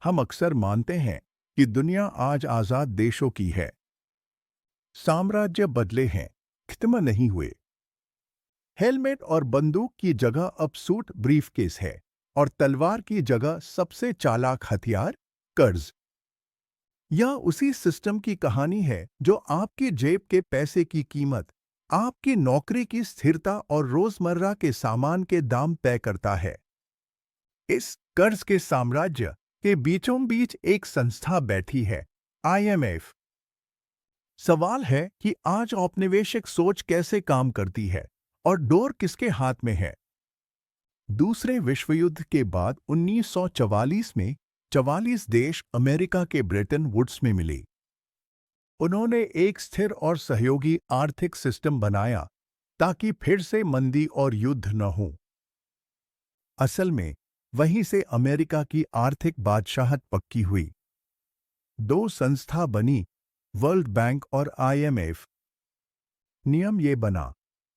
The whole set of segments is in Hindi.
हम अक्सर मानते हैं कि दुनिया आज आजाद देशों की है। साम्राज्य बदले हैं, खत्म नहीं हुए। हेलमेट और बंदूक की जगह अब सूट ब्रीफकेस है और तलवार की जगह सबसे चालाक हथियार कर्ज। यह उसी सिस्टम की कहानी है जो आपकी जेब के पैसे की कीमत, आपकी नौकरी की स्थिरता और रोजमर्रा के सामान के दाम तय करता है। इस कर्ज के साम्राज्य के बीचों बीच एक संस्था बैठी है, IMF। सवाल है कि आज औपनिवेशिक सोच कैसे काम करती है और डोर किसके हाथ में है। दूसरे विश्व युद्ध के बाद 1944 में 44 देश अमेरिका के ब्रेटन वुड्स में मिले। उन्होंने एक स्थिर और सहयोगी आर्थिक सिस्टम बनाया ताकि फिर से मंदी और युद्ध न हो। असल में वहीं से अमेरिका की आर्थिक बादशाहत पक्की हुई। दो संस्था बनी, वर्ल्ड बैंक और IMF। नियम ये बना,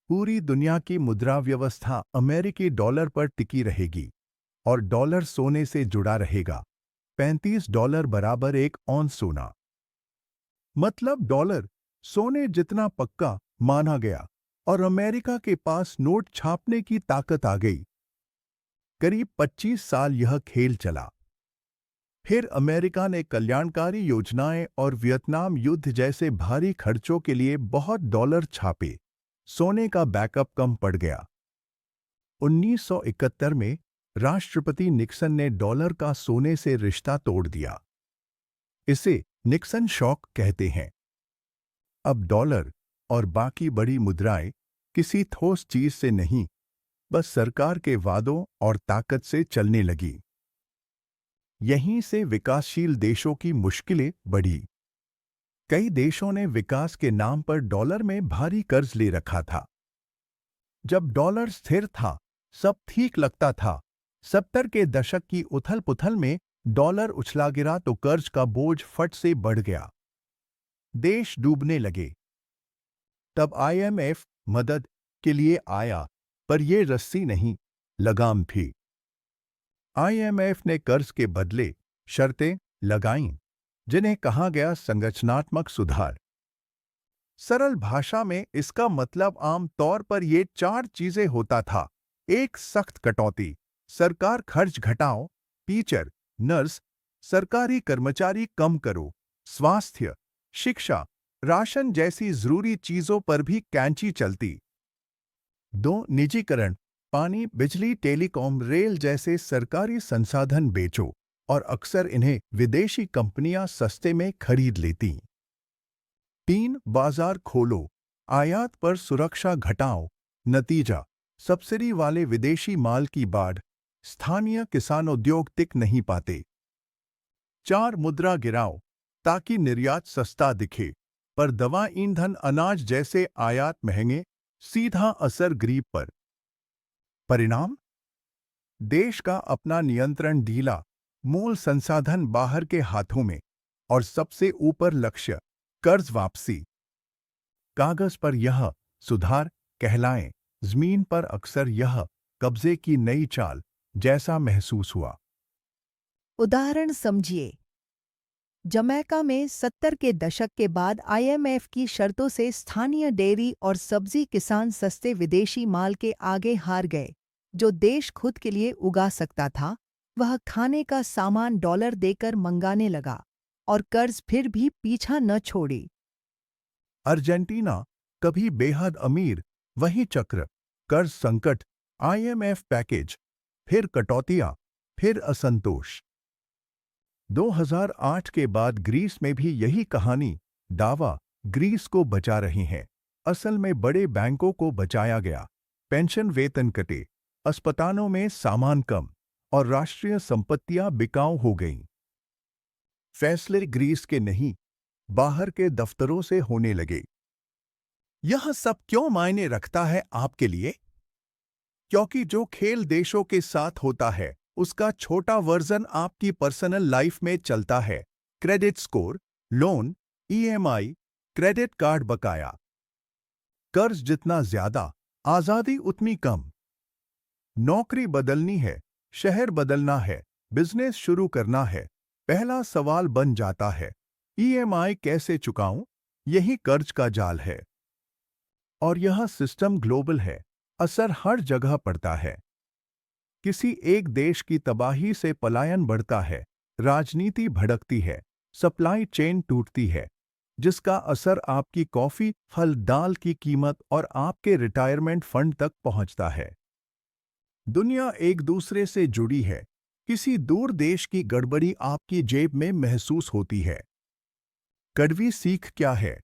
पूरी दुनिया की मुद्रा व्यवस्था अमेरिकी डॉलर पर टिकी रहेगी और डॉलर सोने से जुड़ा रहेगा। $35 बराबर एक औंस सोना। मतलब डॉलर सोने जितना पक्का माना गया और अमेरिका के पास नोट छापने की ताकत आ गई। करीब 25 साल यह खेल चला। फिर अमेरिका ने कल्याणकारी योजनाएं और वियतनाम युद्ध जैसे भारी खर्चों के लिए बहुत डॉलर छापे। सोने का बैकअप कम पड़ गया। 1971 में राष्ट्रपति निक्सन ने डॉलर का सोने से रिश्ता तोड़ दिया। इसे निक्सन शॉक कहते हैं। अब डॉलर और बाकी बड़ी मुद्राएं किसी ठोस चीज से नहीं, बस सरकार के वादों और ताकत से चलने लगी। यहीं से विकासशील देशों की मुश्किलें बढ़ी। कई देशों ने विकास के नाम पर डॉलर में भारी कर्ज ले रखा था। जब डॉलर स्थिर था, सब ठीक लगता था। 70 के दशक की उथल-पुथल में डॉलर उछला गिरा तो कर्ज का बोझ फट से बढ़ गया। देश डूबने लगे। तब IMF मदद के लिए आया, पर यह रस्सी नहीं, लगाम थी। IMF ने कर्ज के बदले शर्तें लगाईं, जिन्हें कहा गया संरचनात्मक सुधार। सरल भाषा में इसका मतलब आम तौर पर ये 4 चीजें होता था। एक, सख्त कटौती, सरकार खर्च घटाओ, टीचर, नर्स, सरकारी कर्मचारी कम करो, स्वास्थ्य, शिक्षा, राशन जैसी जरूरी चीजों पर भी कैंची चलती। 2, निजीकरण, पानी, बिजली, टेलीकॉम, रेल जैसे सरकारी संसाधन बेचो और अक्सर इन्हें विदेशी कंपनियां सस्ते में खरीद लेती। 3, बाजार खोलो, आयात पर सुरक्षा घटाओ, नतीजा, सब्सिडी वाले विदेशी माल की बाढ़, स्थानीय किसान उद्योग टिक नहीं पाते। 4, मुद्रा गिराओ, ताकि निर्यात सस्ता दिखे, पर दवा, ईंधन, अनाज जैसे आयात महंगे, सीधा असर गरीब पर। परिणाम? देश का अपना नियंत्रण ढीला, मूल संसाधन बाहर के हाथों में और सबसे ऊपर लक्ष्य, कर्ज वापसी। कागज पर यह सुधार कहलाएं, जमीन पर अक्सर यह कब्जे की नई चाल जैसा महसूस हुआ। उदाहरण समझिए। जमैका में 70 के दशक के बाद IMF की शर्तों से स्थानीय डेयरी और सब्जी किसान सस्ते विदेशी माल के आगे हार गए। जो देश खुद के लिए उगा सकता था, वह खाने का सामान डॉलर देकर मंगाने लगा और कर्ज फिर भी पीछा न छोड़ी। अर्जेंटीना, कभी बेहद अमीर, वही चक्र, कर्ज संकट, IMF पैकेज, फिर कटौतियां, फिर असंतोष। 2008 के बाद ग्रीस में भी यही कहानी। दावा, ग्रीस को बचा रही हैं, असल में बड़े बैंकों को बचाया गया। पेंशन, वेतन कटे, अस्पतालों में सामान कम और राष्ट्रीय संपत्तियां बिकाऊ हो गईं। फैसले ग्रीस के नहीं, बाहर के दफ्तरों से होने लगे। यह सब क्यों मायने रखता है आपके लिए? क्योंकि जो खेल देशों के साथ होता है, उसका छोटा वर्जन आपकी पर्सनल लाइफ में चलता है। Credit score, loan, EMI, credit card बकाया। कर्ज जितना ज्यादा, आजादी उतनी कम। नौकरी बदलनी है, शहर बदलना है, बिजनेस शुरू करना है, पहला सवाल बन जाता है, ईएमआई कैसे चुकाऊं? यही कर्ज का जाल है। और यह सिस्टम ग्लोबल है, असर हर जगह पड़ता है। किसी एक देश की तबाही से पलायन बढ़ता है, राजनीति भड़कती है, सप्लाई चेन टूटती है, जिसका असर आपकी कॉफी, फल, दाल की कीमत और आपके रिटायरमेंट फंड तक पहुंचता है। दुनिया एक दूसरे से जुड़ी है, किसी दूर देश की गड़बड़ी आपकी जेब में महसूस होती है। कड़वी सीख क्या है?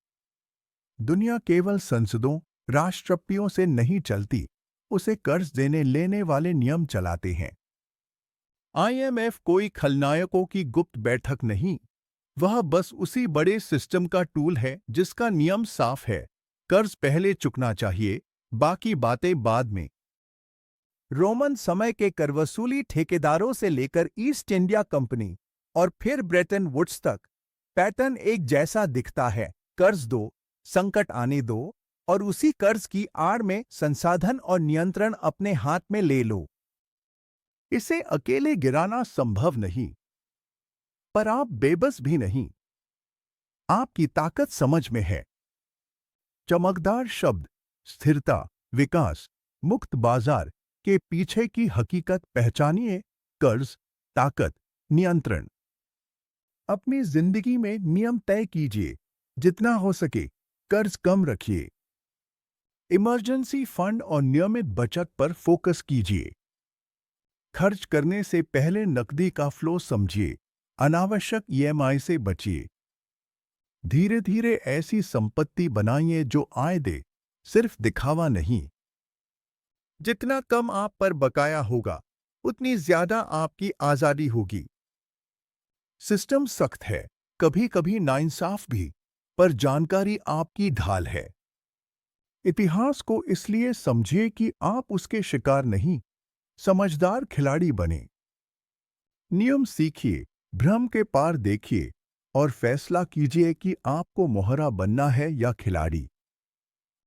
दुनिया केवल संसदों, राष्ट्रपतियों से नहीं चलती, उसे कर्ज देने लेने वाले नियम चलाते हैं। आईएमएफ कोई खलनायकों की गुप्त बैठक नहीं, वह बस उसी बड़े सिस्टम का टूल है जिसका नियम साफ है, कर्ज पहले चुकना चाहिए, बाकी बातें बाद में। रोमन समय के करवसूली ठेकेदारों से लेकर ईस्ट इंडिया कंपनी और फिर ब्रेटन वुड्स तक पैटर्न एक जैसा दिखता है, कर्ज दो, संकट आने दो और उसी कर्ज की आड़ में संसाधन और नियंत्रण अपने हाथ में ले लो। इसे अकेले गिराना संभव नहीं, पर आप बेबस भी नहीं। आपकी ताकत समझ में है। चमकदार शब्द, स्थिरता, विकास, मुक्त बाजार के पीछे की हकीकत पहचानिए। कर्ज, ताकत, नियंत्रण। अपनी जिंदगी में नियम तय कीजिए, जितना हो सके कर्ज कम रखिए। इमरजेंसी फंड और नियमित बचत पर फोकस कीजिए। खर्च करने से पहले नकदी का फ्लो समझिए, अनावश्यक ईएमआई से बचिए। धीरे धीरे ऐसी संपत्ति बनाइए जो आय दे, सिर्फ दिखावा नहीं। जितना कम आप पर बकाया होगा, उतनी ज्यादा आपकी आजादी होगी। सिस्टम सख्त है, कभी कभी नाइंसाफ भी, पर जानकारी आपकी ढाल है। इतिहास को इसलिए समझिए कि आप उसके शिकार नहीं, समझदार खिलाड़ी बने। नियम सीखिए, भ्रम के पार देखिए और फैसला कीजिए कि आपको मोहरा बनना है या खिलाड़ी।